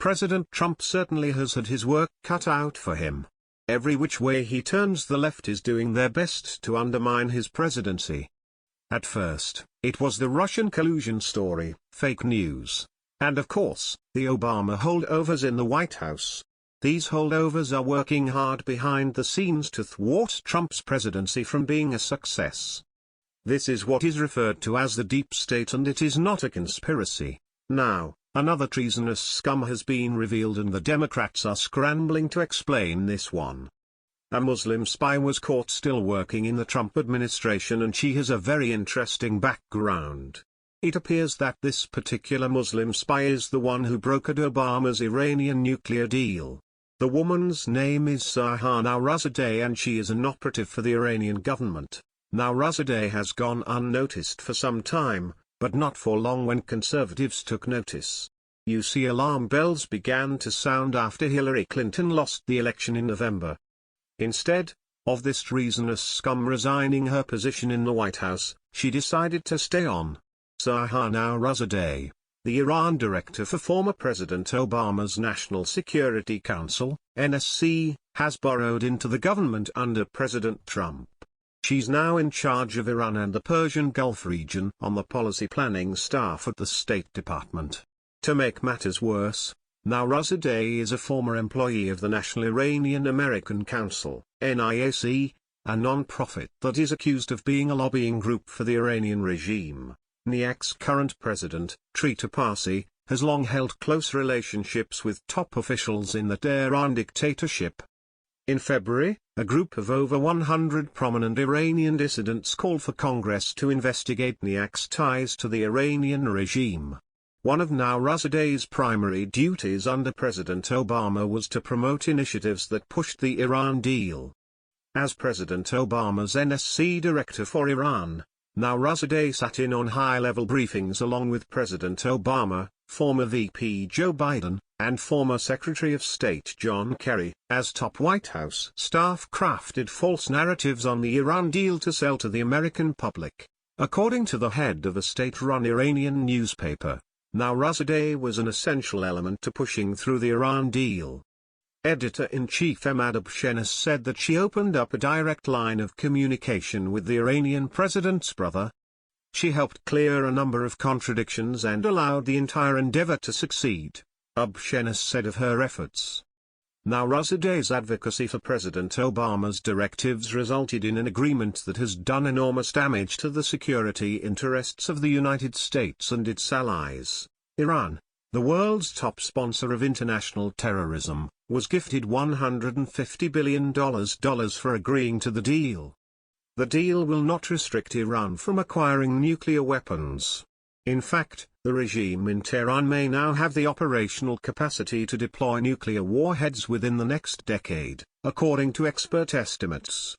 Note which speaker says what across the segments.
Speaker 1: President Trump certainly has had his work cut out for him. Every which way he turns, the left is doing their best to undermine his presidency. At first, it was the Russian collusion story, fake news. And of course, the Obama holdovers in the White House. These holdovers are working hard behind the scenes to thwart Trump's presidency from being a success. This is what is referred to as the deep state, and it is not a conspiracy. Now, another treasonous scum has been revealed, and the Democrats are scrambling to explain this one. A Muslim spy was caught still working in the Trump administration, and she has a very interesting background. It appears that this particular Muslim spy is the one who brokered Obama's Iranian nuclear deal. The woman's name is Sahar Nowruzadeh, and she is an operative for the Iranian government. Nowruzadeh has gone unnoticed for some time, but not for long when conservatives took notice. You see, alarm bells began to sound after Hillary Clinton lost the election in November. Instead of this treasonous scum resigning her position in the White House, she decided to stay on. Sahar Nowruzadeh, the Iran director for former President Obama's National Security Council, NSC, has burrowed into the government under President Trump. She's now in charge of Iran and the Persian Gulf region on the policy planning staff at the State Department. To make matters worse, Nowruzadeh is a former employee of the National Iranian American Council, NIAC, a non-profit that is accused of being a lobbying group for the Iranian regime. NIAC's current president, Trita Parsi, has long held close relationships with top officials in the Tehran dictatorship. In February, a group of over 100 prominent Iranian dissidents called for Congress to investigate NIAC's ties to the Iranian regime. One of Nowruzadeh's primary duties under President Obama was to promote initiatives that pushed the Iran deal. As President Obama's NSC director for Iran, Nowruzadeh sat in on high-level briefings along with President Obama, former VP Joe Biden, and former Secretary of State John Kerry, as top White House staff crafted false narratives on the Iran deal to sell to the American public. According to the head of a state-run Iranian newspaper, Nowruzadeh was an essential element to pushing through the Iran deal. Editor-in-Chief Emad Abshenas said that she opened up a direct line of communication with the Iranian president's brother. She helped clear a number of contradictions and allowed the entire endeavor to succeed, Abshenas said of her efforts. Nowruzadeh's advocacy for President Obama's directives resulted in an agreement that has done enormous damage to the security interests of the United States and its allies. Iran, the world's top sponsor of international terrorism, was gifted $150 billion for agreeing to the deal. The deal will not restrict Iran from acquiring nuclear weapons. In fact, the regime in Tehran may now have the operational capacity to deploy nuclear warheads within the next decade, according to expert estimates.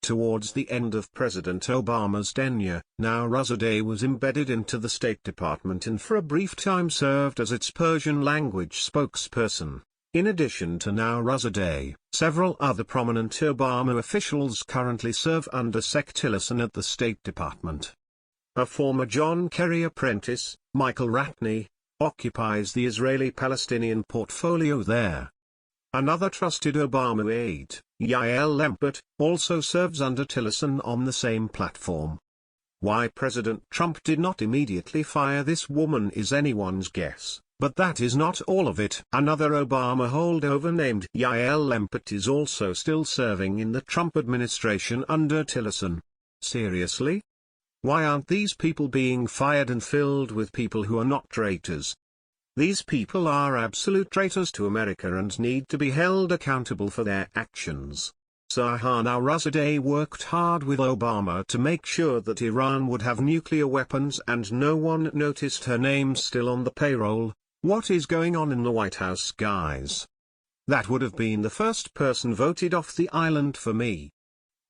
Speaker 1: Towards the end of President Obama's tenure, Nowruzadeh was embedded into the State Department and for a brief time served as its Persian language spokesperson. In addition to Nowruzadeh, several other prominent Obama officials currently serve under Sec Tillerson at the State Department. A former John Kerry apprentice, Michael Ratney, occupies the Israeli-Palestinian portfolio there. Another trusted Obama aide, Yael Lempert, also serves under Tillerson on the same platform. Why President Trump did not immediately fire this woman is anyone's guess, but that is not all of it. Another Obama holdover named Yael Lempert is also still serving in the Trump administration under Tillerson. Seriously? Why aren't these people being fired and filled with people who are not traitors? These people are absolute traitors to America and need to be held accountable for their actions. Sahar Nowruzadeh worked hard with Obama to make sure that Iran would have nuclear weapons, and no one noticed her name still on the payroll. What is going on in the White House, guys? That would have been the first person voted off the island for me.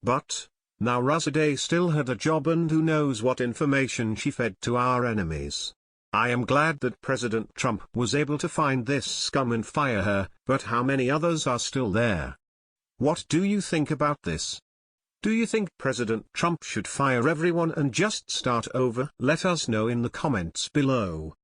Speaker 1: But Nowruzadeh still had a job, and who knows what information she fed to our enemies. I am glad that President Trump was able to find this scum and fire her, but how many others are still there? What do you think about this? Do you think President Trump should fire everyone and just start over? Let us know in the comments below.